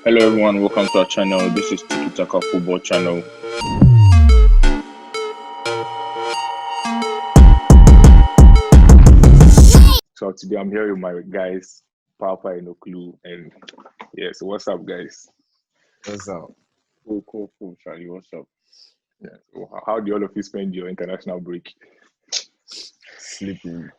Hello everyone, welcome to our channel. This is Tiki Taka Football Channel. So today I'm here with my guys, Papa and Oklu, and yeah. So what's up, guys? What's up? Cool, Charlie. What's up? Yeah. So how do all of you spend your international break? Sleeping.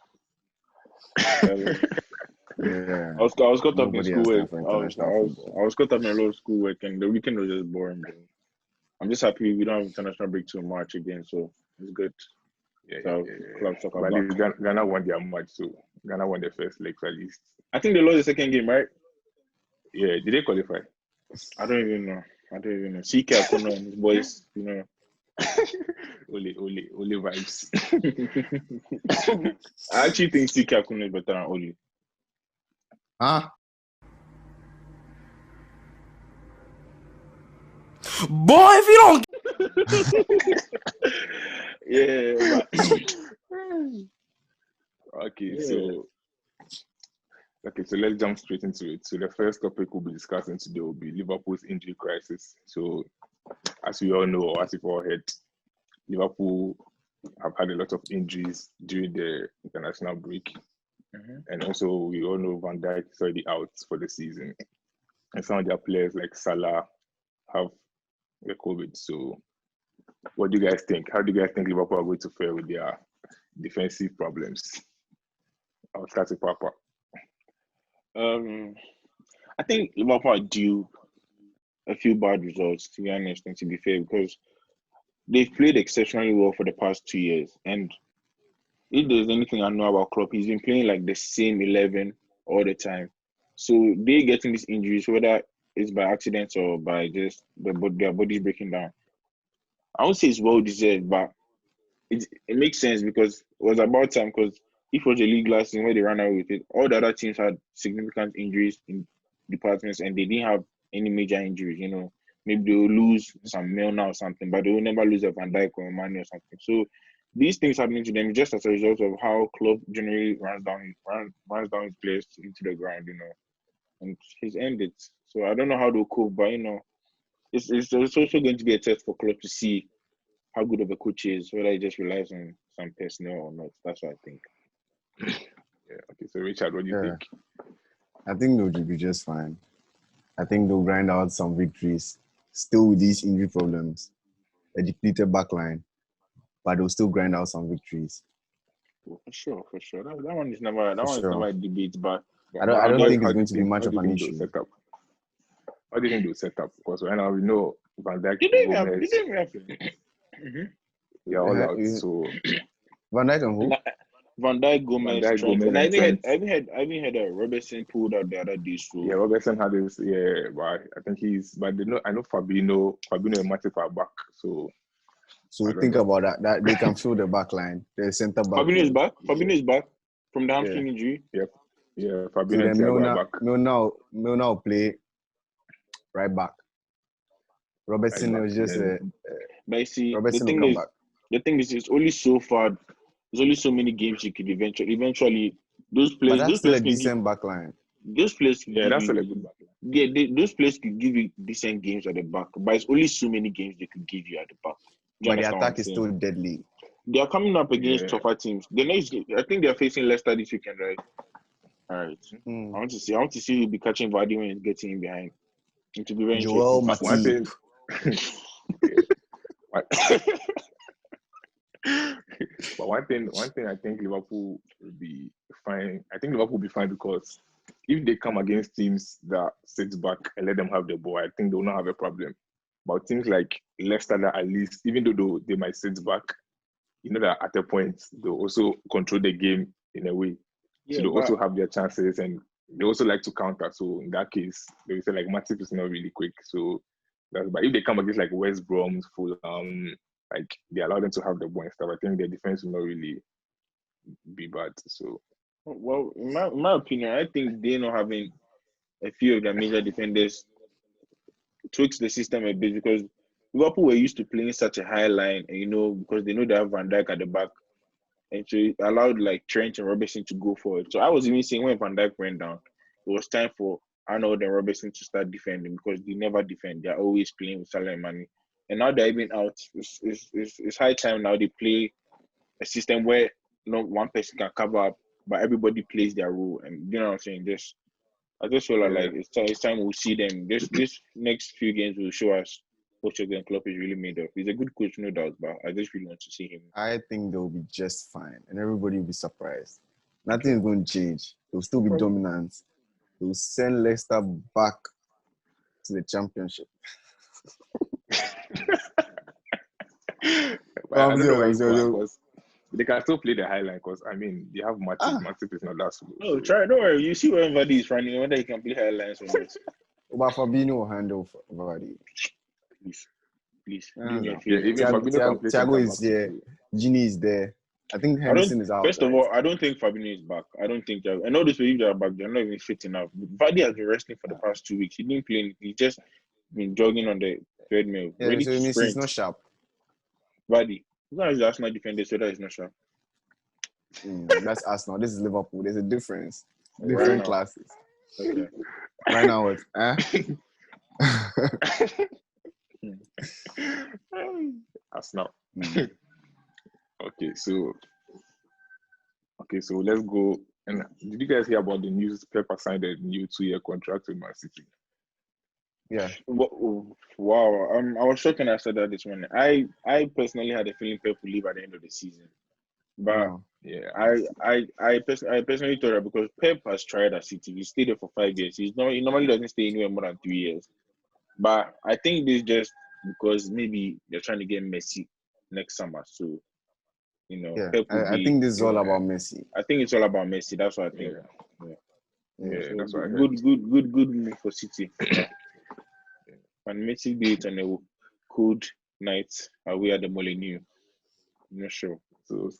Yeah. I was caught up in Nobody has schoolwork. time for I international football. was caught up in a lot of schoolwork, and the weekend was just boring. Bro. I'm just happy we don't have international break till March again, so it's good. Club soccer But at back. least Ghana won their match, so Ghana won the first leg at least. I think they lost the second game, right? Yeah, did they qualify? I don't even know. CK Akuno and his boys, Only vibes. I actually think CK Akuno is better than Oli. Huh? Boy, if you don't Yeah, Okay, so let's jump straight into it. So the first topic we'll be discussing today will be Liverpool's injury crisis. So as we all know, or as you've all heard, Liverpool have had a lot of injuries during the international break. Mm-hmm. And also we all know Van Dijk is already out for the season. And some of their players like Salah have the COVID. So what do you guys think? How do you guys think Liverpool are going to fare with their defensive problems? I'll start with Papa. I think Liverpool are due a few bad results, to be honest, and to be fair, because they've played exceptionally well for the past 2 years. And if there's anything I know about Klopp, he's been playing like the same 11 all the time. So they're getting these injuries, whether it's by accident or by just their bodies breaking down. I would say it's well deserved, but it makes sense because it was about time. Because if it was a league last season where they ran out with it, all the other teams had significant injuries in departments and they didn't have any major injuries. Maybe they'll lose some Milner or something, but they will never lose a Van Dijk or a Mane or something. So these things happening to them just as a result of how Klopp generally runs down his players into the ground, and he's ended. So I don't know how they'll cope, but it's also going to be a test for Klopp to see how good of a coach he is, whether he just relies on some personnel or not. That's what I think. Yeah. Okay. So Richard, what do you think? I think they'll be just fine. I think they'll grind out some victories. Still with these injury problems, a depleted backline, but they'll still grind out some victories. For sure. That one is never a debate, but I don't think it's going to be much of an issue. How do you think they'll set up? Because right now we know Van Dijk, Gomez. They are all out. So Van Dijk and who? Van Dijk, Gomez, Van Dijk, Trent. Gomez, And I and even had Robertson pulled out the other day. So yeah, Robertson had this. Yeah, but I think I know Fabinho and Matip are back. So think about that they can fill the back line. The centre back. Fabinho is back. Fabinho is back from the hamstring injury. Yep. Yeah, Fabinho and Thiago are back. Milner will play right back. Robertson was just but you see, Robertson will come back. The thing is, it's only so far. There's only so many games you could eventually those players. But that's still a decent back line. Those players, that's still a good back line. Yeah, those players could give you decent games at the back, but it's only so many games they could give you at the back. But the attack is still deadly. They are coming up against tougher teams. The next game, I think they are facing Leicester this weekend, right? All right. I want to see who'll be catching Vardy when he's getting in behind. It will be very interesting. But one thing I think Liverpool will be fine. I think Liverpool will be fine because if they come against teams that sit back and let them have the ball, I think they will not have a problem. But things like Leicester, that at least, even though they might sit back, that at a point they'll also control the game in a way. So they also have their chances and they also like to counter. So in that case, they will say like Matip is not really quick. So but if they come against like West Brom, Fulham, like they allow them to have the ball and stuff, I think their defense will not really be bad. So, well, in my opinion, I think they not having a few of their major defenders tweaks the system a bit because Liverpool were used to playing such a high line, and because they know they have Van Dijk at the back, and so it allowed like Trent and Robertson to go forward. So I was even saying when Van Dijk went down, it was time for Arnold and Robertson to start defending because they never defend. They're always playing with Salah and Mane. And now they're even out. It's high time now they play a system where one person can cover up, but everybody plays their role. And you know what I'm saying? I just feel like it's time we'll see them. This next few games will show us what Jurgen Klopp is really made of. He's a good coach, no doubt, but I just really want to see him. I think they'll be just fine, and everybody will be surprised. Nothing is going to change. They'll still be dominant. They'll send Leicester back to the championship. I don't know why they can still play the highline because I mean they have Matip. Matip is not that slow. Oh, try. Don't worry. You see where Vardy is running. Whether he can play highlights or not. But Fabinho will handle Vardy. Please. Thiago is there. Gini is there. I think Henderson is out. First of all, I don't think Fabinho is back. I don't think I know this people are back. They're not even fit enough. Vardy has been resting for the past 2 weeks. He didn't play anything. He just been jogging on the treadmill. Yeah, ready so to it means sprint. he's not sharp. Vardy. He's not the Arsenal defender, so that is not sharp. That's Arsenal. This is Liverpool. There's a difference. Different classes. Okay. Right now, what? Arsenal. Okay, so let's go. And did you guys hear about the news? Pep signed a new 2-year contract with Man City. Yeah. Wow. I was shocked when I said that this morning. I personally had a feeling Pep would leave at the end of the season. But I personally thought that because Pep has tried at City, he stayed there for 5 years. He normally doesn't stay anywhere more than 3 years. But I think this just because maybe they're trying to get Messi next summer. So, Pep I think this is all about Messi. I think it's all about Messi. That's what I think. So that's what I heard. Good move for City. And Messi do it on a cold night away at the Molineux. I'm not sure. So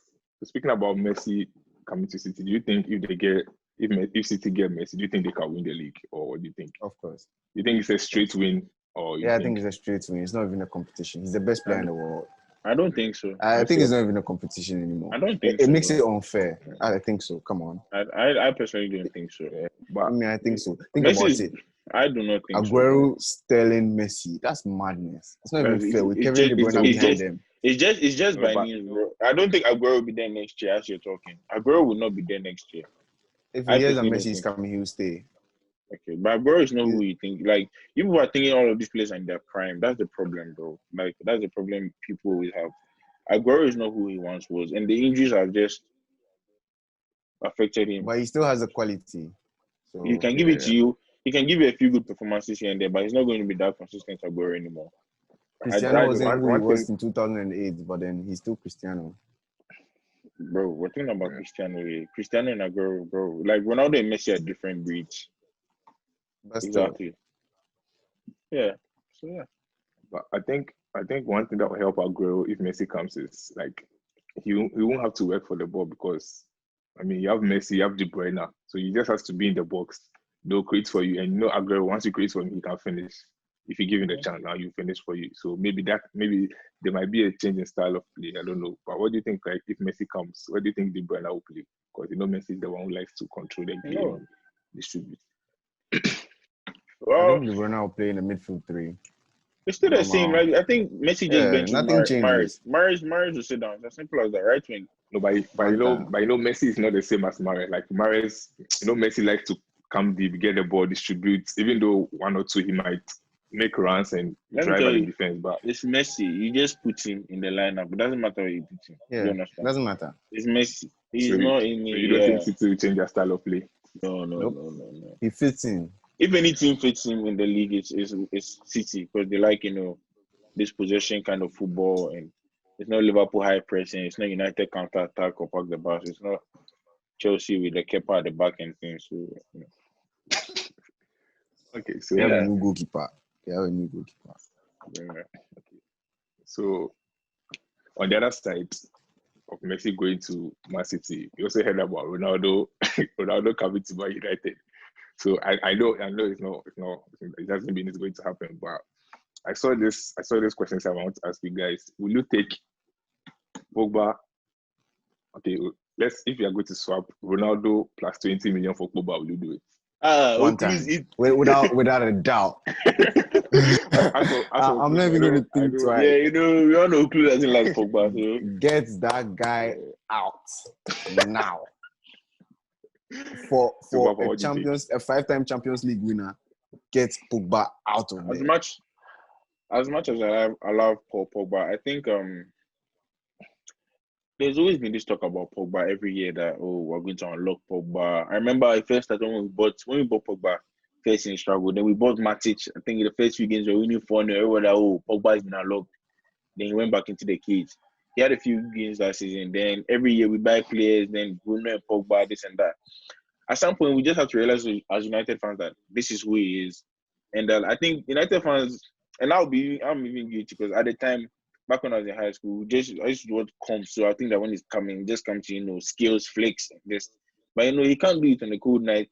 speaking about Messi coming to City, do you think if City get Messi, do you think they can win the league, or what do you think? Of course. You think it's a straight win, or I think it's a straight win. It's not even a competition. He's the best player in the world. I don't think so. I think it's not even a competition anymore. I don't think it makes it unfair. I think so. Come on. I personally don't think so. But I think so. Think about it. I do not think Aguero, Sterling, Messi. That's madness. It's not even fair with Kevin De Bruyne behind them. It's just by means, bro. I don't think Aguero will be there next year as you're talking. Aguero will not be there next year. If he hears that Messi is coming, he will stay. Okay, but Aguero is not who you think. Like, people are thinking all of these players are in their prime. That's the problem, bro. Like, that's the problem people always have. Aguero is not who he once was, and the injuries have just affected him. But he still has the quality. So he can give it to you. He can give you a few good performances here and there, but he's not going to be that consistent Aguero anymore. Cristiano wasn't who he was in 2008, but then he's still Cristiano. Bro, we're talking about Cristiano. Cristiano and Aguero, bro. Like, Ronaldo and Messi are different breeds. Exactly. Yeah. So, yeah. But I think one thing that will help Aguero if Messi comes is, like, he won't have to work for the ball because, I mean, you have Messi, you have De Bruyne, so he just has to be in the box. They'll create for you, and Aguero, once you create for him, he can finish. If you give him the chance, now you finish for you. So maybe there might be a change in style of play. I don't know. But what do you think, like, if Messi comes, what do you think De Bruyne will play? Because Messi is the one who likes to control the game and distribute. Well, I think De Bruyne will play in the midfield 3. It's still the same. Like, I think Messi just benches nothing changes. Mahrez will sit down. It's as simple as that, right wing. No, but Messi is not the same as Mahrez. Like, Mahrez, Messi likes to come deep, get the ball, distribute. Even though 1 or 2 he might make runs and drive at the defense, but it's Messi. You just put him in the lineup. It doesn't matter where you put him. Yeah, it doesn't matter. It's Messi. He's not in. So you don't think City will change their style of play? No. He fits in. If any team fits him in the league, it's City because they like this possession kind of football, and it's not Liverpool high pressing. It's not United counter attack or park the bus. It's not Chelsea with the keeper at the back and things. So, Okay, so they have a new goalkeeper. Okay. So on the other side of Messi going to Man City, you also heard about Ronaldo coming to Man United. So I know it hasn't been going to happen, but I saw this question I want to ask you guys. Will you take Pogba? Okay, if you are going to swap Ronaldo plus 20 million for Pogba, will you do it? One Oakley's time. Without a doubt. I'm not even going to think twice. Yeah, you know, we all know Oakley doesn't like Pogba. So. Get that guy out now. For a 5-time Champions League winner, get Pogba out of there. As much as I love Paul Pogba, I think there's always been this talk about Pogba every year that we're going to unlock Pogba. I remember I first started when we bought Pogba first in struggle. Then we bought Matic. I think in the first few games we were winning 4-0. Everyone that Pogba has been unlocked. Then he went back into the cage. He had a few games last season. Then every year we buy players. Then Bruno and Pogba, this and that. At some point we just have to realize as United fans that this is who he is. And I think United fans, and I'm even guilty because at the time, back when I was in high school, I used to do what comes. So I think that when he's coming, just come to, skills, flicks, this. But, he can't do it on a cold night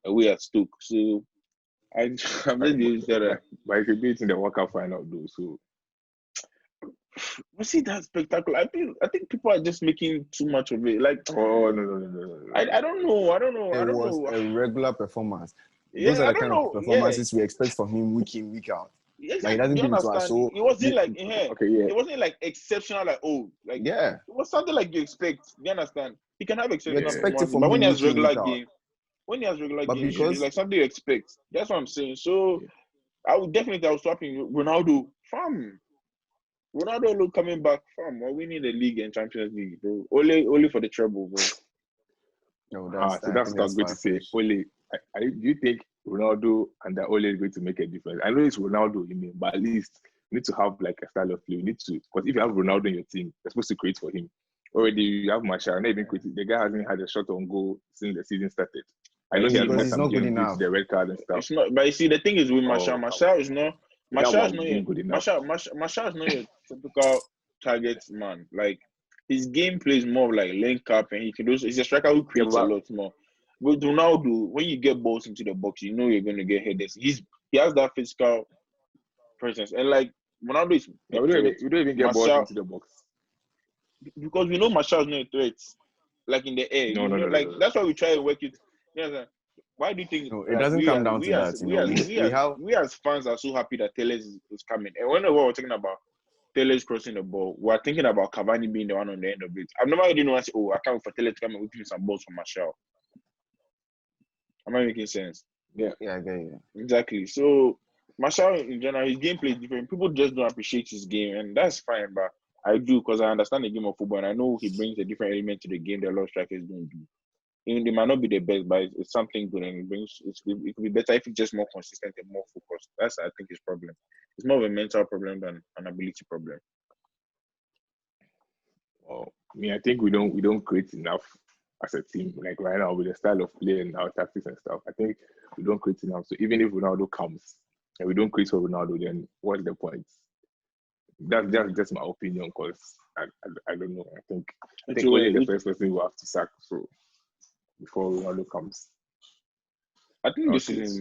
away at Stoke. So I'm just used that. But he could do it in the World Cup final, though. So. Was he that spectacular? I think people are just making too much of it. Like, no. I don't know. It was a regular performance. Yeah, those are the kind of performances we expect from him week in, week out. Exactly. Like, he doesn't give it to us. So it wasn't it wasn't like exceptional. It was something like you expect. You understand? He can have exceptional performances, but when he has regular game, it's like something you expect. That's what I'm saying. So I was swapping Ronaldo. Fam. Ronaldo look coming back. Fam, we need the league and Champions League, bro. Only for the treble, bro. No, that's what I was going to say. Ole, do you think Ronaldo and that Ole is going to make a difference? I know it's Ronaldo in name, but at least you need to have like a style of play. You need to, because if you have Ronaldo in your team, you're supposed to create for him. Already you have Martial, not even created. The guy hasn't had a shot on goal since the season started. I know he has missed some games due to the red card and stuff. It's not, but you see, the thing is with Martial is not your typical target man. Like, his game plays more like link up, and he's a striker who creates a lot more. But Ronaldo, when you get balls into the box, you know you're going to get headers. He has that physical presence, and like Ronaldo is. We don't even get balls into the box because we know Martial is not a threat. Like in the air, no. That's why we try to work it. Why do you think? No, it doesn't come down to that. We as fans are so happy that Telles is coming, and whenever we're talking about Telles crossing the ball, we're thinking about Cavani being the one on the end of it. I've never heard anyone say, "Oh, I can't wait for Telles to come and give me some balls from Martial." Am I making sense? Yeah, I get you. Exactly. So Martial in general, his gameplay is different. People just don't appreciate his game, and that's fine. But I do, because I understand the game of football, and I know he brings a different element to the game that a lot of strikers don't do. Even they might not be the best, but it's something good, and it could be better if it's just more consistent and more focused. That's, I think, his problem. It's more of a mental problem than an ability problem. Well, I think we don't create enough as a team. Like right now, with the style of play and our tactics and stuff, I think we don't create enough. So even if Ronaldo comes and we don't create for Ronaldo, then what's the point? That's just my opinion, because I don't know. I think only the first person will have to sack. So before Ronaldo comes, I think this is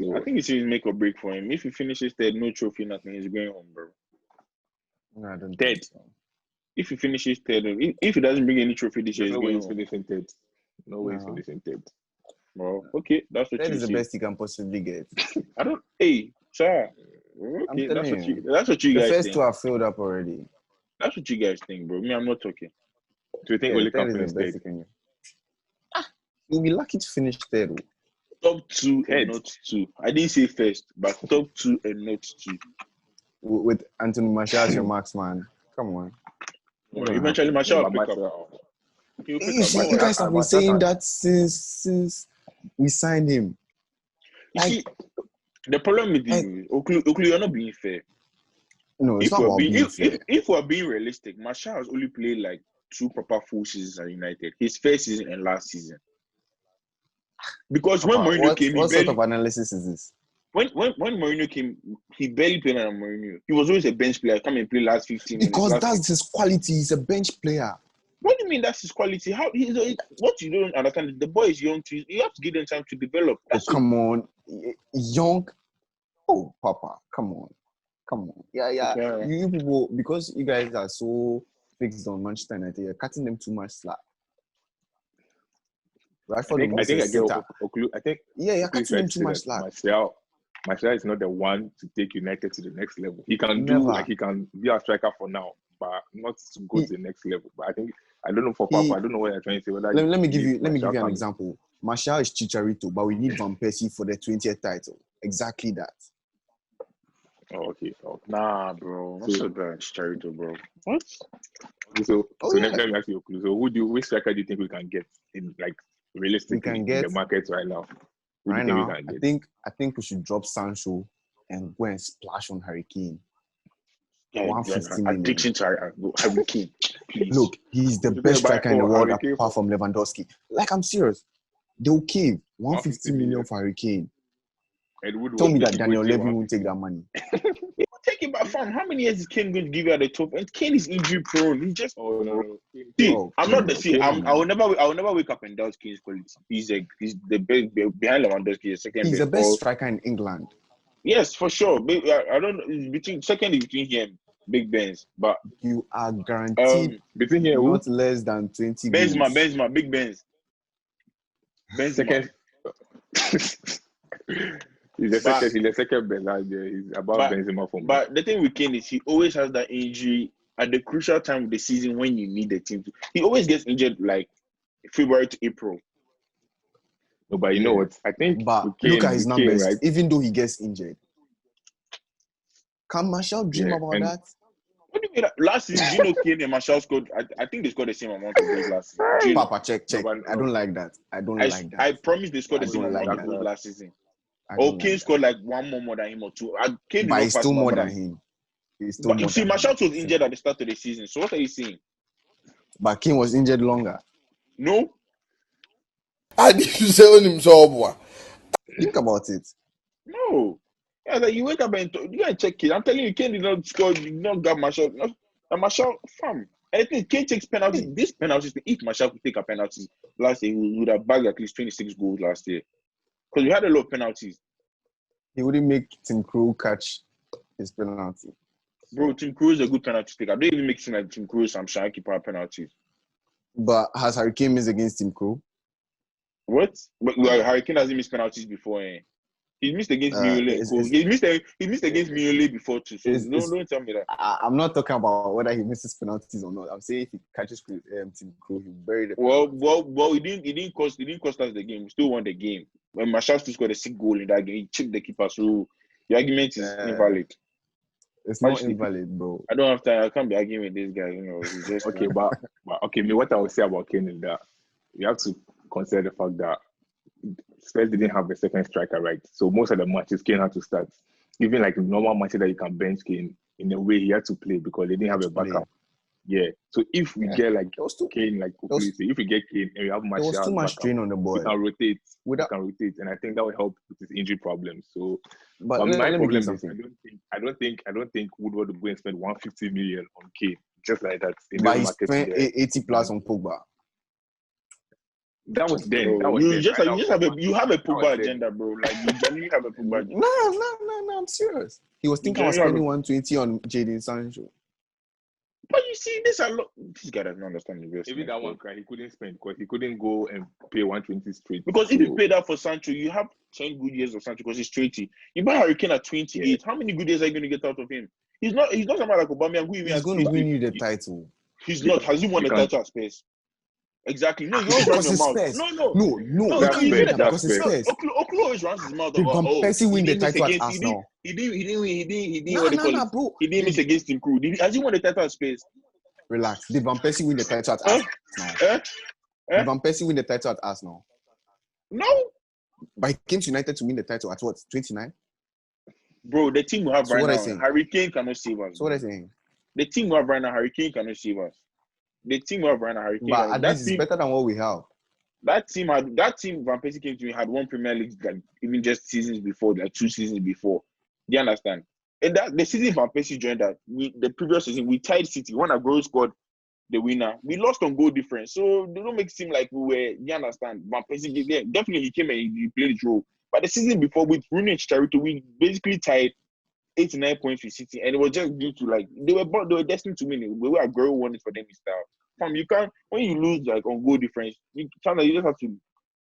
make or break for him. If he finishes third, no trophy, nothing, he's going home, bro. No, I don't think so. If he finishes third, if he doesn't bring any trophy this year, he's going home. Finishing third. No way he's finishing third. Well, okay, that's what that you is see. The best he can possibly get. I don't. Hey, sir. Okay, that's what you guys think. The first two are filled up already. That's what you guys think, bro. Me, I'm not talking. Do you think Ole can finish third? You'll be lucky to finish third. Top 2 and not 2. I didn't say first, but top 2 and not 2. With Anthony Martial as your marksman. Come on. Eventually, Martial will pick up. You guys have been saying that since we signed him. You see, the problem with you, Oakley, you're not being fair. No, it's not about being fair. If we're being realistic, Martial has only played like 2 proper full seasons at United. His first season and last season. Because when Mourinho came, what sort of analysis is this? When Mourinho came, he barely played under Mourinho. He was always a bench player. Come and play last 15 minutes. Because that's his quality. He's a bench player. What do you mean that's his quality? What you don't understand is the boy is young. You have to give them time to develop. Come on. Young. Oh, Papa. Come on. Yeah. You people, because you guys are so fixed on Manchester United, you're cutting them too much slack. Rashford will I miss think a I get sitter. I think Yeah, you're Oakley is cutting trying him to too say much that slack. Martial is not the one to take United to the next level. He can Never. he can be a striker for now, but not to go to the next level. But I don't know for He- Papa. I don't know what you're trying to say. Whether Let me you give need you an Martial example. Martial is Chicharito, but we need Van Persie for the 20th title. Exactly that. Oh, okay. Nah, bro. That's so bad, Charito, bro. What? Okay, so Oh, so yeah. let me ask you a clue. So which striker do you think we can get in like realistically in the market right now? Who do you Right think we now, can get? I think we should drop Sancho and go and splash on Harry Kane. Yeah, 150 million. addiction to Harry Kane. Please. Look, he's the What do you best think about- striker in the world Harry Kane apart from Lewandowski. Like, I'm serious. They'll cave 150 million for Harry Kane. Tell me that Daniel Levy won't take that money. He will take it back from. How many years is Kane going to give you at the top? And Kane is injury prone. He just no. See, Oh, I'm not the see. I will never wake up and doubt Kane's quality. He's the best behind Lewandowski. The second he's best. the best striker in England. Yes, for sure. I don't know. Between second is between him, Big Benz, but You are guaranteed between here, not less than 20 goals. Benzema, Big Benz. Benzema. He's the second best. He's above Benzema for me. But the thing with Kane is he always has that injury at the crucial time of the season when you need the team to. He always gets injured like February to April. No, but you know what? I think But Kane, look at his numbers, right? even though he gets injured. Can Martial dream about that? What do you mean? Last season, do you know Kane and Martial scored? I think they scored the same amount of goals last season. Do you know? Papa, check. I don't like that. I don't like that. I promise they scored the same amount of goals last season. Or Kane scored like one more than him or two. Kane but he's still more than him. But you see, Martial was injured at the start of the season. So what are you saying? But Kane was injured longer. No. I need to sell him so. Think about it. No. Yeah, like you wake up and you gotta check Kane. I'm telling you, Kane did not score, did not grab Martial. Martial, fam. I think Kane takes penalties. This penalties, if Martial could take a penalty last year, he would have bagged at least 26 goals last year. Because we had a lot of penalties. He wouldn't make Tim Krul catch his penalty. Bro, Tim Krul is a good penalty taker. I don't even make it seem like Tim Krul some shy keeper penalties. But has Harry Kane missed against Tim Krul? What? But Harry Kane hasn't missed penalties before. He missed against Mignolet. He missed against Mignolet before too. So don't tell me that. I'm not talking about whether he misses penalties or not. I'm saying if he catches Tim Krul, he'll bury the penalties. Well, he didn't cost us the game. We still won the game. When Martial still scored a sick goal in that game, he chipped the keeper. So the argument is invalid. It's not invalid, bro. I don't have time. I can't be arguing with this guy. He's just okay. But what I would say about Kane is that you have to consider the fact that Spurs didn't have a second striker, right? So most of the matches Kane had to start. Even like normal matches that you can bench Kane, in a way he had to play because they didn't have a backup. Yeah. So if we get like Kane, like if we get Kane and we have Martial, there was too much strain on the boy. We can rotate, and I think that will help with his injury problem. So, but my problem is I don't think Woodward will go and spend 150 million on Kane just like that. But he spent 80 plus on Pogba. That was then. You have a Pogba agenda, bro. Like you genuinely have a Pogba agenda. No, I'm serious. He was thinking I was spending 120 on Jadon Sancho. But you see, this guy doesn't understand the investment. Even that one cry, he couldn't spend because he couldn't go and pay 120 straight. Because if you pay that for Sancho, you have 10 good years of Sancho because he's 20. You buy Harry Kane at 28. Yeah. How many good years are you going to get out of him? He's not somebody like Aubameyang. He's going to win you the title. He's not. Has he won the title at Spurs? Exactly. No, you always run your mouth. No. You say that because it's Spurs. Oklu always runs his mouth. Did Van Persie win the title at Arsenal? He didn't. Bro. He didn't miss against Tim Krul. Has he won the title at Spurs? Relax. Did Van Persie win the title at Arsenal? Did Van Persie win the title at Arsenal? No. But he came to United to win the title at what? 29? Bro, the team we have right now, Harry Kane cannot save us. So what are you saying? The team we have right now, Harry Kane cannot save us. The team we have right now, Harry Kane. But that is better than what we have. That team Van Persie came to me had one Premier League like even just seasons before, like 2 seasons before. Do you understand? And that the season Van Persie joined that the previous season we tied City. When Aguero scored the winner, we lost on goal difference. So they don't make it seem like we were. Do you understand? Van Persie definitely he came and he played his role. But the season before with Rooney and Chicharito, we basically tied 89 points with City, and it was just due to like they were destined to win it. The way Aguero won it for them is style. You can't when you lose like on goal difference. You just have to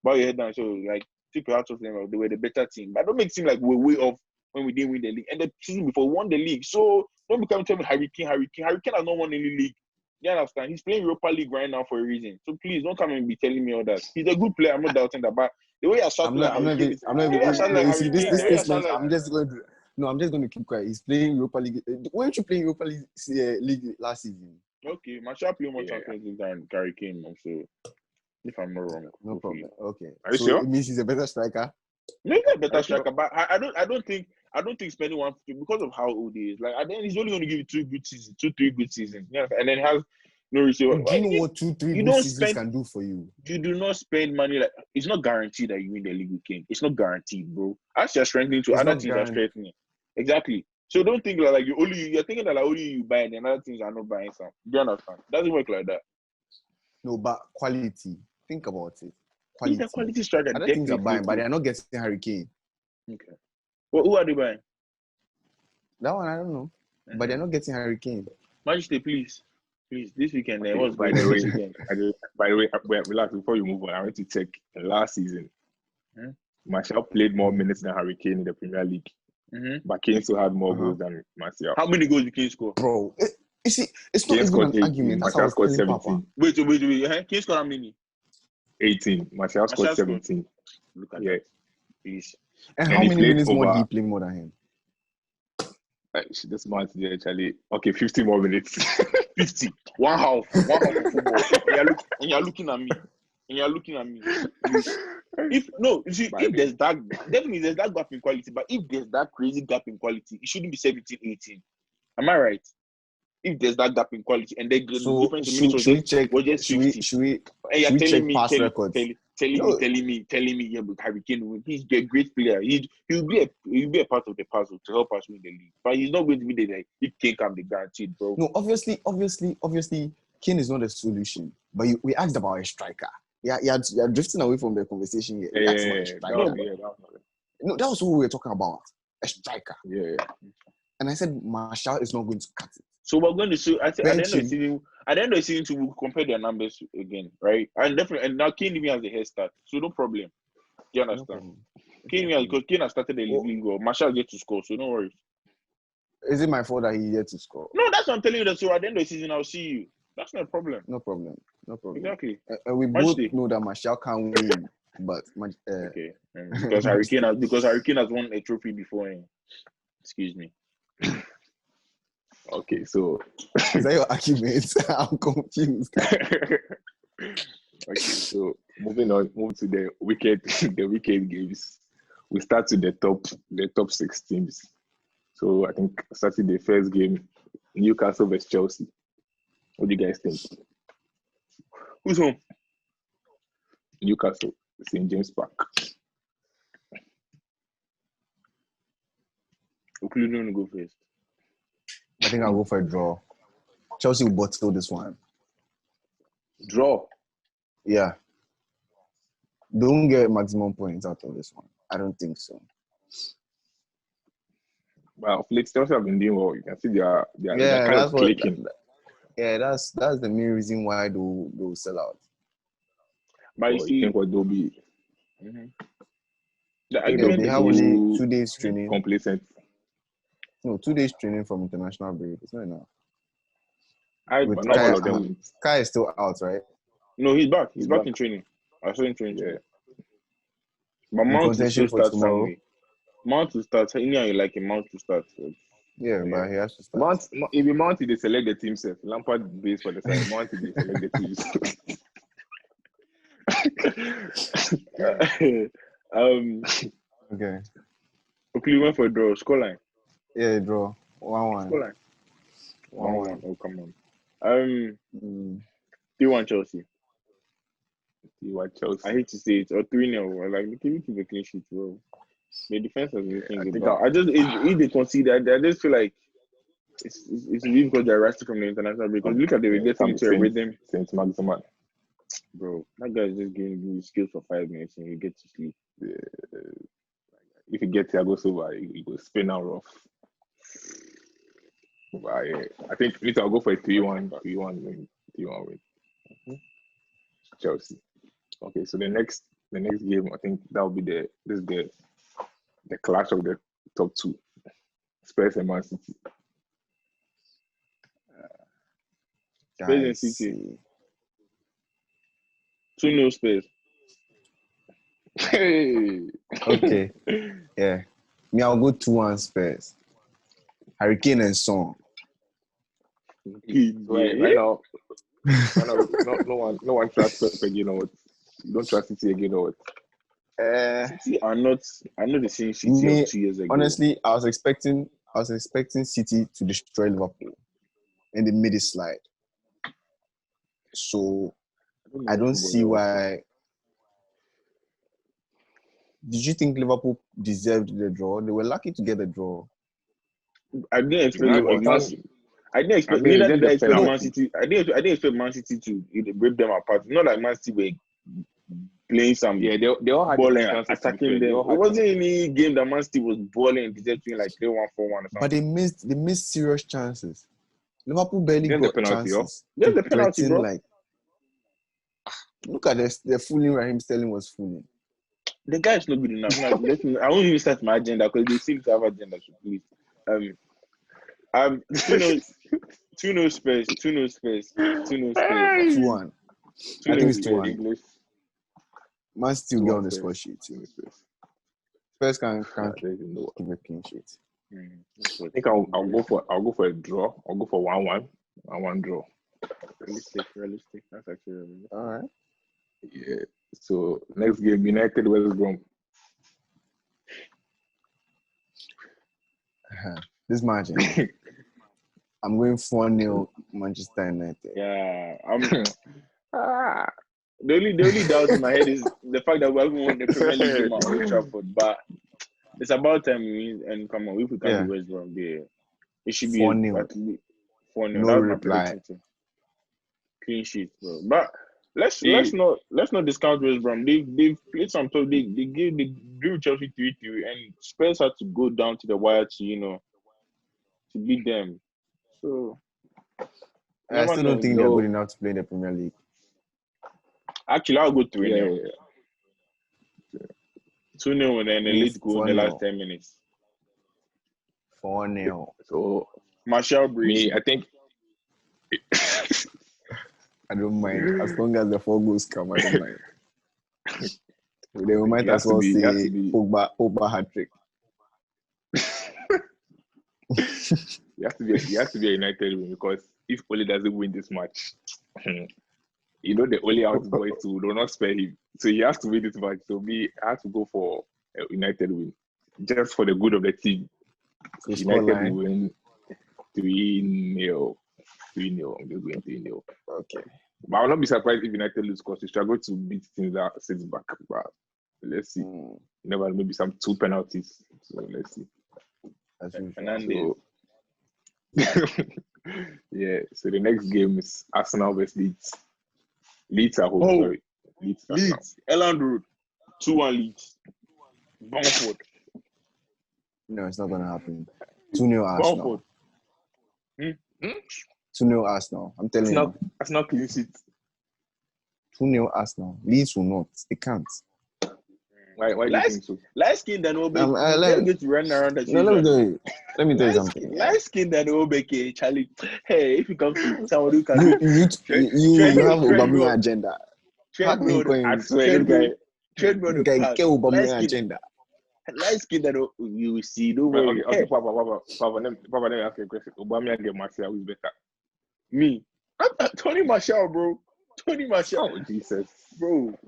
bow your head down. So like tip your hat off them. They were the better team, but don't make it seem like we're way off when we didn't win the league. And the season before we won the league. So don't become telling me Harry Kane. Harry Kane has not won any league. You understand? He's playing Europa League right now for a reason. So please don't come and be telling me all that. He's a good player. I'm not doubting that. But the way I shot like I'm not Harry even. Kane, I'm not the way I even. shot like You Harry see Kane, this the way I shot statement. like I'm just going to. No, I'm just going to keep quiet. He's playing Europa League. Weren't you playing Europa League last season? okay, Martial play more Yeah. Champions League than Harry Kane. So if I'm not wrong, No problem. Okay. Are you So sure? it means he's a better striker. Maybe a better Are you sure? striker, but I don't think spending 150 because of how old he is. Like at the end, he's only going to give you 3 good seasons. Yeah, and then has no receiver. Do you know what 2-3 You good don't seasons spend. can do for you? You do not spend money like it's not guaranteed that you win the league with Kane. It's not guaranteed, bro. As you're strengthening to It's other not teams are guaranteed. strengthening. Exactly. So don't think like you're thinking that like only you buy and other teams are not buying some. Do you understand? It doesn't work like that. No, but quality. Think about it. He's Quality. a quality striker. Other teams are Definitely. buying, but they're not getting Harry Kane. Okay. Well, who are they buying? That one I don't know, but they're not getting Harry Kane. Manchester, please, this weekend. Okay, What's by going the on way, this weekend? by the way, relax before you move on. I want to check last season. Hmm? Martial played more minutes than Harry Kane in the Premier League, but Kane still had more goals than Martial. How many goals did Kane score? Bro, you see, it's not Kane even scored an 18. argument. That's Martial what I was scored telling 17. Papa. Wait. Kane scored how many? 18. Martial scored 17. Look at Yeah. that. Please. And And how he many played minutes more did over- he play more than him? This month, yeah, actually. Okay, 50 more minutes. 50. One half of football. And you're looking at me. Please. If there's that gap in quality, but if there's that crazy gap in quality, it shouldn't be 17, 18. Am I right? If there's that gap in quality and the So difference in minutes should we check? was just 50. Should we And you're check telling me, past records? telling me, yeah, but Harry Kane will. He's a great player. He'll be a part of the puzzle to help us win the league. But he's not going to be there. If Kane can be guaranteed, bro. No, obviously, Kane is not a solution. But we asked about a striker. Yeah, you're drifting away from the conversation here. We asked about a striker. No, that was what we were talking about. A striker. Yeah. And I said Martial is not going to cut it. So we're going to see at the end of the Benching. season. At the end of the season, we'll compare their numbers again, right? And now Kane even has a head start, so no problem. Do you No understand? problem. Because Kane has started the league, or Martial gets to score, so no worries. Is it my fault that he yet to score? No, that's what I'm telling you. So at the end of the season, I'll see you. That's not a problem. No problem. Exactly. We Match both day. know that Martial can't win, but Okay. Because Harry Kane has won a trophy before him. Excuse me. Okay, so is that your argument? I'm confused. okay, so move to the weekend games. We start with the top 6 teams. So I think Saturday first game, Newcastle vs Chelsea. What do you guys think? Who's home? Newcastle, St. James Park. Okay, you don't go first. I think I'll go for a draw. Chelsea will bottle this one. Draw. Yeah. They won't get maximum points out of this one. I don't think so. Well, Chelsea have been doing well. You can see they're kind that's of clicking. That's the main reason why they'll sell out. But you see, think what they'll be? The argument they have is only 2 days training. Complacent. No, 2 days training from international break. It's not enough. But not all of them win. Kai is still out, right? No, he's back. He's back in training. I saw him training. Yeah. But Mount will still start tomorrow. somewhere. Mount to start. You know, you like a Mount to start. So. Yeah, but he has to start. If you Mount, they select the team self. Lampard base for the side. Mount, they select the teams. Okay. Okay, you went for a draw. Scoreline. Yeah, draw. 1-1. Scoreline. 1-1. Oh, come on. 3-1 Chelsea. 3-1 Chelsea. I hate to say it. Or 3-0. Like, they keep a clean sheet, bro. The defense has been looking good. If they concede, I just feel like it's really because they're rusty from the international break. Because look at they were getting into a rhythm. Saint Maximan. Bro, that guy is just giving you skills for 5 minutes and you get to sleep. If you get Thiago Silva, he will spin out rough. But I think I'll go for a 3-1 win. Chelsea. Okay, so the next the next game, I think that will be the clash of the top two, Spurs and Man City. Spurs and Guys, City. 2-0 Spurs. Hey. okay, yeah. Me, I'll go 2-1 Spurs. Hurricane and Son. Right now, no one trusts Pep again or what? You don't trust City again or what? City are not the same City Me, of 2 years ago. honestly, I was expecting City to destroy Liverpool, and they made it slide. So I don't see why. Did you think Liverpool deserved the draw? They were lucky to get the draw. I didn't expect No, Man but City. I didn't expect. mean, Neither then did I the expect Man penalty. City. I didn't expect Man City to rip them apart. Not like Man City were playing some Yeah, they all had balling, chances to be attacking fair. They them. all It had wasn't any game that Man City was balling and deserved to win like 3-1, 4-1 or something. But they missed serious chances. Liverpool barely Then the got penalty, chances. Then to the penalty, threaten, bro. like, look at the fooling Raheem Sterling was fooling. The guy is not good enough. Now, I won't even start my agenda because they seem to have agenda. So please, 2-0 Spurs, 2-0 Spurs, 2-0 Spurs. 2-1. I think it's 2-1. Man City will get on the score sheet. Spurs can keep a clean sheet. I think I'll go for a draw. I'll go for 1-1. 1-1 draw. Realistic. That's actually realistic. All right. Yeah. So next game, United West Brom. This match, I'm going 4-0 Manchester United. Yeah, the only doubt in my head is the fact that we haven't won the Premier League game at Old Trafford. But it's about time we win. And come on, if we can't be West Brom, it should be 4-0. at least 4-0. No That's my reply. prediction. Clean sheet, bro. But let's not discount West Brom. They've played some tough. They drew Chelsea 3-3, and Spurs had to go down to the wire to beat them. So I still don't think they're good enough to play in the Premier League. Actually, I'll go 3-0. Yeah. 2-0 and then a late goal in the last 10 minutes. 4-0. So Martial Breeze. Me, I think I don't mind. As long as the 4 goals come, I don't mind. They might as well say Pogba hat-trick. He has to be a United win because if Ole doesn't win this match, the Ole out boys too do not spare him. So he has to win this match. So I have to go for a United win. Just for the good of the team. So United will win 3-0. 3-0. I'm just going 3-0. Okay. But I will not be surprised if United lose because they struggle to beat teams that sits back. But let's see. Never maybe some 2 penalties. So let's see. Fernandes. Yeah, so the next game is Arsenal vs Leeds. Leeds are home, sorry. Leeds. Elland Road. 2-1 Leeds. Bamford. No, it's not going to happen. 2-0 Arsenal. 2-0 Arsenal. I'm telling you. Arsenal clean sheet. 2-0 Arsenal. Leeds will not. They can't. Why do you think so? Light skin than Obeke. Let me tell you something. Light skin than Obeke, Charlie. Hey, if you come to someone who can you have Obama agenda. How can you I swear, this guy. Get Obama agenda. Light skin that you will see. Don't worry. Okay, Papa, let me ask you a question. Obama and Martial, who's better? Me. Tony Martial, bro. Tony Martial. Oh, Jesus. Bro,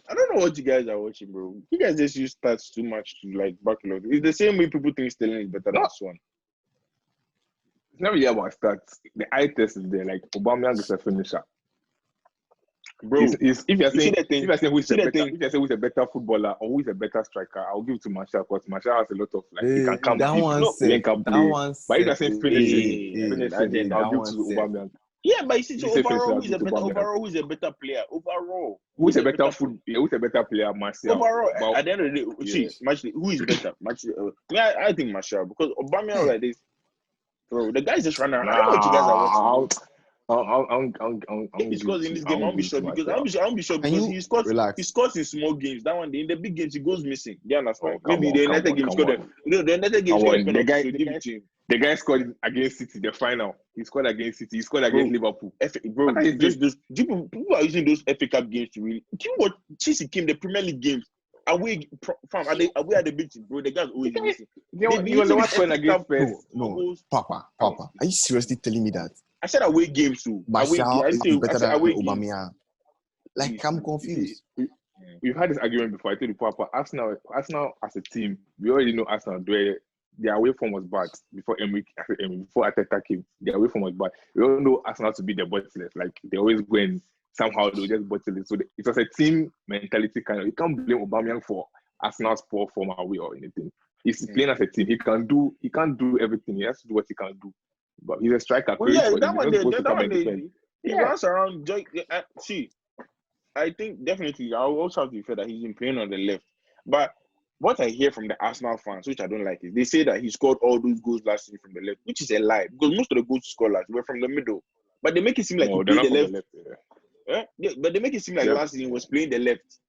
I don't know what you guys are watching, bro. You guys just use stats too much to backlog. It's the same way people think Sterling is better than Swan. It's not really about stats. The eye test is there. Like Aubameyang is a finisher. Bro, if you're saying who's a better footballer or who's a better striker, I'll give it to Martial because Martial has a lot of he can come that deep. one He can play. But if you're saying finishing, I'll give it to Aubameyang. Yeah, but you see, overall, who's a better player? Overall, who's a better player? Martial. Overall, at the end of the day, who is better? I think Martial because Aubameyang like this, bro. The guys just run around. I don't know what you guys are watching. If he scores in this game, I'll be sure because I'll be sure Can because you he scores. relax? He scores in small games. That one, in the big games, he goes missing. Do you understand? Oh, come Maybe on, the come United on, game come scored. on. The United game Come scored a on, the penalty. guy- So the give guy- it to him. The guy scored against City, the final. He scored against City. He scored against Liverpool. Bro, What are you just those people are using those FA Cup games to really. Do you know what Chelsea came the Premier League games? Away at the big team, bro. The guys always missing. He was the one scoring against Spurs. No, Papa. Are you seriously telling me that? I said away games too. Martial is better than away games. Aubameyang? Like, I'm confused. We've had this argument before. I told you, Papa, Arsenal as a team, we already know Arsenal. Their away form was bad before before Arteta came. Their away form was bad. We all know Arsenal to be the bottlers. Like, they always go and somehow they'll just bottle it. So it was a team mentality kind of. You can't blame Aubameyang for Arsenal's poor form away or anything. He's playing as a team. He can't do everything. He has to do what he can do. But he's a striker. Well, yeah, that one he runs around. See, I think definitely I'll also have to be fair that he's been playing on the left. But what I hear from the Arsenal fans, which I don't like, is they say that he scored all those goals last season from the left, which is a lie because most of the goals he scored last were from the middle. But they make it seem like he played the left. Yeah, but they make it seem like last season he was playing the left.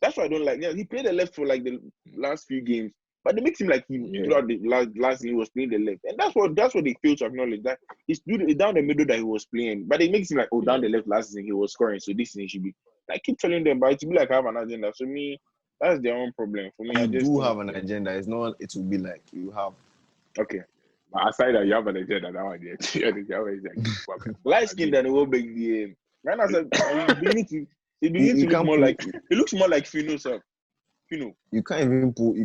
That's what I don't like. Yeah, he played the left for like the last few games, but they make it seem like throughout the last season he was playing the left, and that's what they fail to acknowledge, that it's down the middle that he was playing. But they make it seem like down the left last season he was scoring, so this season should be. I keep telling them, but it will be like I have an agenda. So me, that's their own problem. For me, I just do have an agenda. It's not. It will be like you have. Okay. But aside that, you have an agenda. That one, Light skin than it will be the. Right now, it look more like it looks more like Fino, sir. Fino. You can't even pull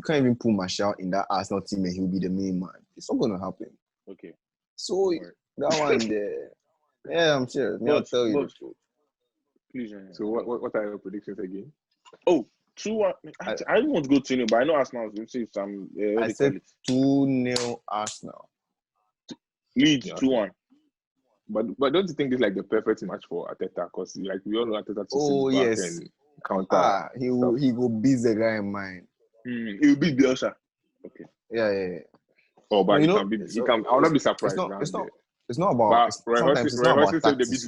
Martial in that Arsenal team and he'll be the main man. It's not gonna happen. Okay. So that one there. Yeah, I'm serious. I'll tell you the truth. Please. So what are your predictions again? Oh, 2-1. I don't want to go 2-0, but I know Arsenal will see some. I said 2-0 Arsenal. Leeds 2-1. But don't you think this is like the perfect match for Arteta? Because like we all know Arteta to sit back and counter. He will beat the guy in mind. He will beat Bielsa. Okay. Yeah. Oh, but he can. I will not be surprised. It's not about. Sometimes it's not about tactics.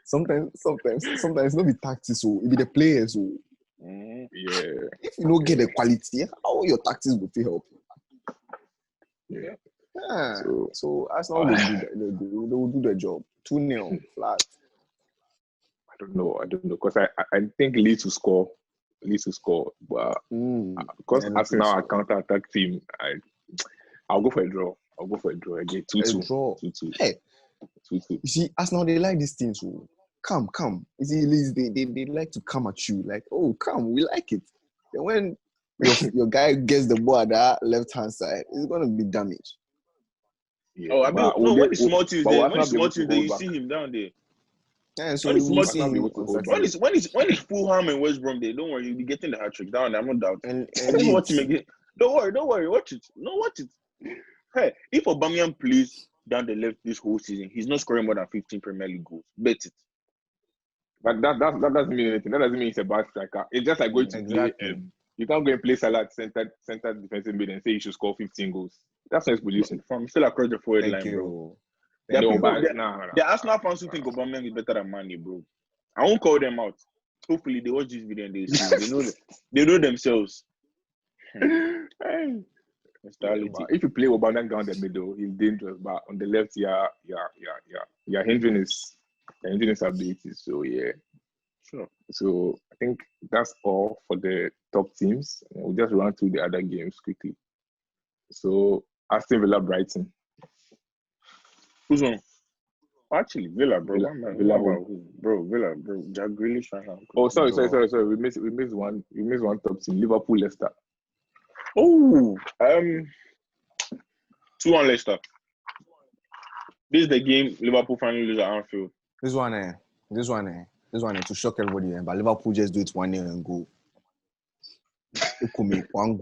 Sometimes it's not be tactics. So it be the players. So. Yeah. If you don't get the quality, how your tactics will help you? Yeah. So Arsenal will do the job. 2-0 flat. I don't know because I think Leeds will score. But because Arsenal are counter-attack team, I'll go for a draw. Again, 2-2. 2-2. Hey, 2-2. You see, Arsenal, they like these things. So come. You see, they like to come at you. Like, oh, come, we like it. And when your guy gets the ball at that left-hand side, it's going to be damaged. Yeah. Oh, I mean, when the small teams there, you see him down there. Yeah, so when it's Fulham and West Brom, don't worry, you'll be getting the hat trick. Down, I'm not doubting. And watch him again. Don't worry, watch it. No, watch it. Hey, if Aubameyang plays down the left this whole season, he's not scoring more than 15 Premier League goals. Bet it. But that doesn't mean anything. That doesn't mean he's a bad striker. It's just like going to play. You can't go and play Salah center defensive mid and say you should score 15 goals. That's not his position. From still across the forward line, bro. The Arsenal fans who think Aubameyang is better than Mane, bro. I won't call them out. Hopefully they watch this video and they see. They know themselves. If you play Aubameyang down the middle, he's dangerous. But on the left, you're hindering his abilities. So yeah, sure. So I think that's all for the top teams. We'll just run through the other games quickly. So Aston Villa, Brighton. Who's on? Actually, Villa, bro. Villa, bro. Jack Grealish right now. Oh, sorry. We missed one. We missed one top team. Liverpool, Leicester. Oh, 2-1 Leicester. This is the game Liverpool finally lose at Anfield. This one to shock everybody. But Liverpool just do it 1-0 and go. One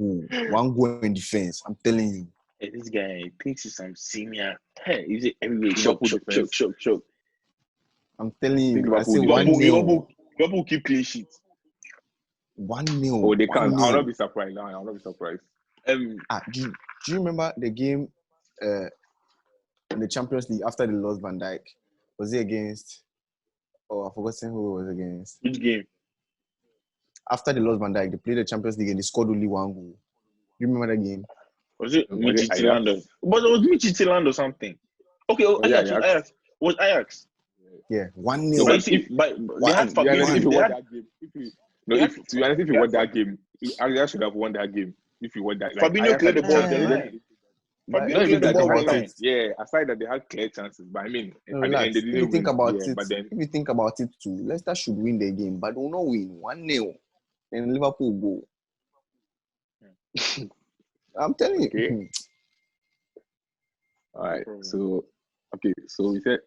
goal in defense. I'm telling you. Hey, this guy thinks he's some senior. Hey, is it everybody choke. I'm telling you. I say Liverpool keep clean sheets. 1-0. Oh, they can. I'll not be surprised. Do you remember the game in the Champions League after they lost Van Dijk? Was it against? Oh, I've forgotten who it was against. Which game? After they lost Van Dijk, they played the Champions League and they scored only one goal. You remember that game? Was it Was it Midtjylland? But it was Midtjylland or something. Okay, Ajax. Was Ajax? Yeah, 1-0. No, but they had if you won had that game, to be honest, if you won that game, Ajax should have won that game. If you won that, Fabinho cleared the ball off the line. Not even that they had line. Yeah, aside that they had clear chances, but I mean, at the end they didn't if you think win. about Yeah, it, but then if you think about it too, Leicester should win the game, but they will not win 1-0, and Liverpool go. I'm telling Okay. you. All right. So we said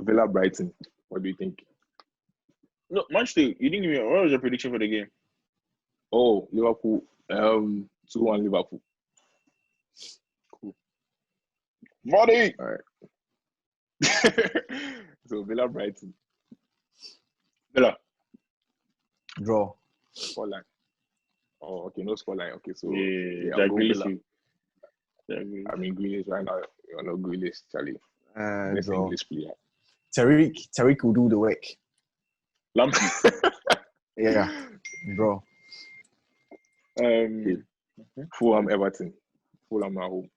Villa Brighton. What do you think? No, Manchester, you didn't give me what was your prediction for the game? Oh, Liverpool. 2-1 Liverpool. Cool. Vardy! All right. So Villa Brighton. Villa. Draw. Scoreline. Oh, okay, no scoreline. Okay, so I'll go Villa. I mean, Grealish right now. You're not Grealish, Charlie. Best Draw. English player. Tariq will do the work. Lamptey. Yeah. Draw. Fulham Everton. Fulham at home.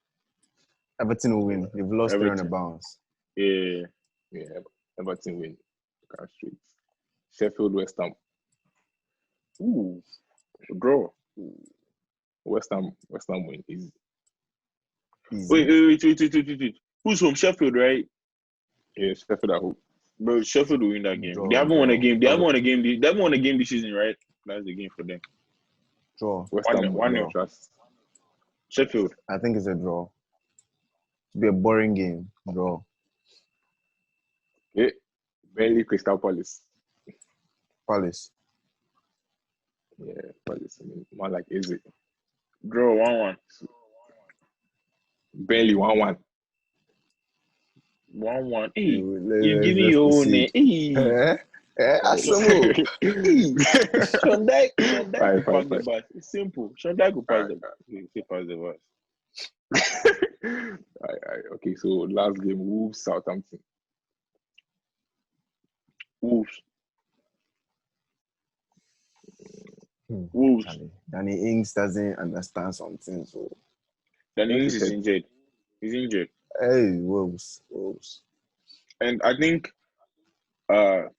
Everton will win. They've lost 3 on the bounce. Yeah, Everton win. Straight. Sheffield West Ham. Ooh. Draw. West Ham win. Easy. Wait. Who's home? Sheffield, right? Yeah, Sheffield at home. Bro, Sheffield will win that game. Draw, they haven't won a game. They haven't won a game this season, right? That's the game for them. Draw. West Ham 1-0. Sheffield. I think it's a draw. It'll be a boring game. Draw. Okay. Burnley Crystal Palace. Palace. Yeah, Palace. I mean, more like easy. Draw 1-1. Burnley 1-1. 1-1. Hey, you give me your own. Hey. Asemo. Sean Dyche will pass the bus. It's simple. Sean Dyche will pass the bus. Okay, so last game, Wolves Southampton. Wolves. Danny Ings doesn't understand something, so Danny Ings is injured. He's injured. Hey, Wolves. And I think I'm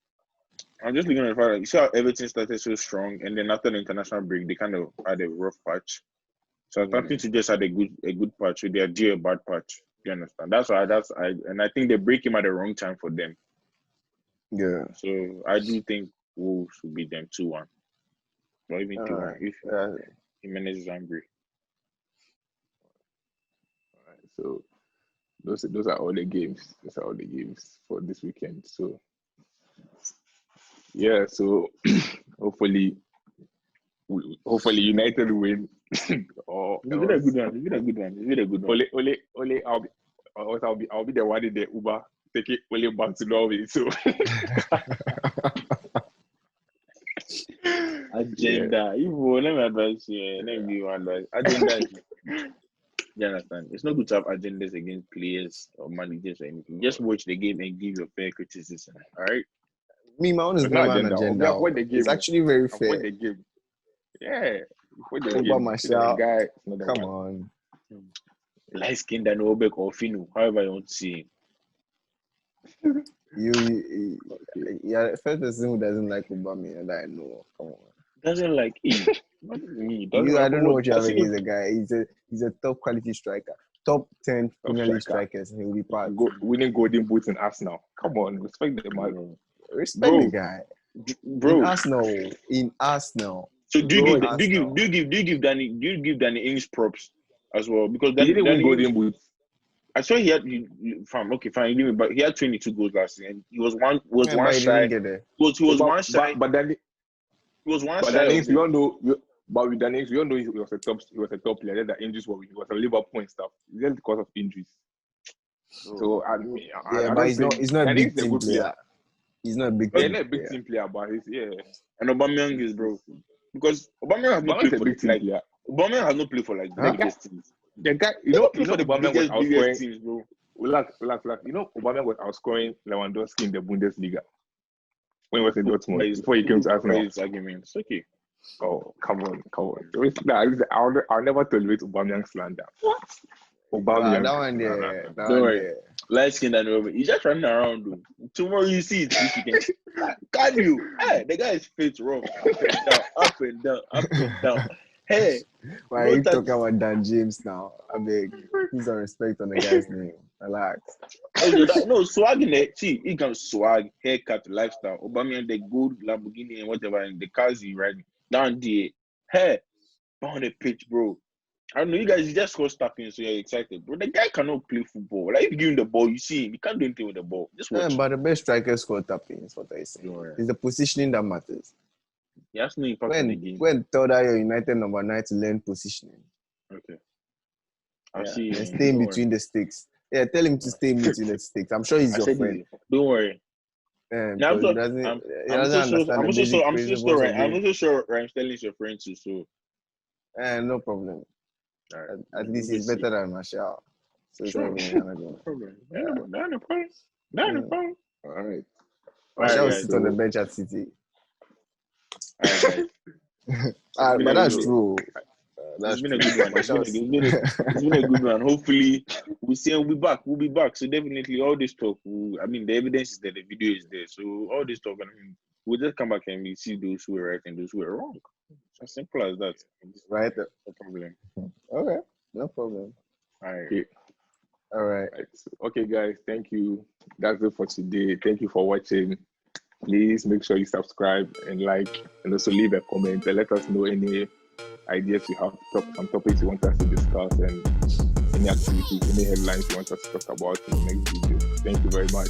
just looking at the fact that you saw how Everton started so strong, and then after the international break, they kind of had a rough patch. So I think to just had a good patch with their dear bad patch. You understand? And I think they break him at the wrong time for them. Yeah. So I do think Wolves will beat them 2-1. Or even 2-1 if Jimenez is angry. All right, so those are all the games. Those are all the games for this weekend. So yeah, so hopefully United win. Or It's been a good one. I'll be the one in the Uber taking Ole back to Norway. So agenda. If you let me advise you, let me give you advice. Agenda. You understand? It's not good to have agendas against players or managers or anything. Just watch the game and give your fair criticism. All right. Me, my own is not an agenda. It's actually very fair. The game. Yeah. Marshall. Guy, come on. Light skinned and Obek or Finu, however you want to see him. Yeah, first person who doesn't like Obama, and I know. Come on. Doesn't like him. Not me. I don't know what you have against the guy. He's a top quality striker. Top 10 Premier League strikers. He will be part. Winning golden boots in Arsenal. Come on, respect the man. Respect the guy. Bro. In Arsenal. So do you give Danny Ings props as well? Because he didn't win golden boots. I saw he had fine, but he had 22 goals last season. And he was one shy. He was one shy. But then he was one but shy. Danny, we all know. But with Danny, we all know he was a top player. Then the injuries were he was a Liverpool and stuff. Just because of injuries. So I mean, but he's not a big team player. He's not a big team. He's not a big team player, but he's And Aubameyang is bro. Because Aubameyang has not played for the club. Aubameyang has not played for like the Huh? biggest teams. The guy, He don't play for the Aubameyang was biggest outscoring. teams, bro. Relax. Aubameyang was outscoring Lewandowski in the Bundesliga when he was in Dortmund before he came to Arsenal. Arguments. Okay. Oh, come on. I'll never tolerate Aubameyang slander. What? Aubameyang. That one there. That Don't one worry. there. Light skin and over. He's just running around, though. Tomorrow you see it this weekend. Can you? Hey, the guy is fit rough. Up and down. Hey. Why are you talking about Dan James now? I beg. Put some respect on the guy's name. Relax. No, swag in the see, he can swag, haircut, lifestyle. Aubameyang, the gold Lamborghini and whatever, and the cars he riding down there. Hey, on the pitch, bro. I don't know, you guys just score tapping, so you're excited, bro. The guy cannot play football. Like if you give him the ball, you see him. He can't do anything with the ball. Just watch. But the best striker score tapping is what I say. It's the positioning that matters. He has no impact on the game. When tell that you're United number 9 to learn positioning. Okay. I see. And stay in between the sticks. Yeah, tell him to stay in between the sticks. I'm sure he's your friend. Don't worry. I'm also sure Ryan Sterling's your friend too. So. No problem. Right. At least he's better than Martial. So sure. No problem. No problem. All right. Martial will sit on the bench at City. All right, but that's true. It's been a good one. It's been a good one. Hopefully, we'll be back. So definitely, all this talk. The evidence is there. The video is there. So all this talk, we'll just come back and we see those who were right and those who were wrong. It's as simple as that. Right. No problem. Okay. No problem. All right. Okay. All right. Okay, guys. Thank you. That's it for today. Thank you for watching. Please make sure you subscribe and like, and also leave a comment and let us know any ideas you have, some topics you want us to discuss, and any activities, any headlines you want us to talk about in the next video. Thank you very much.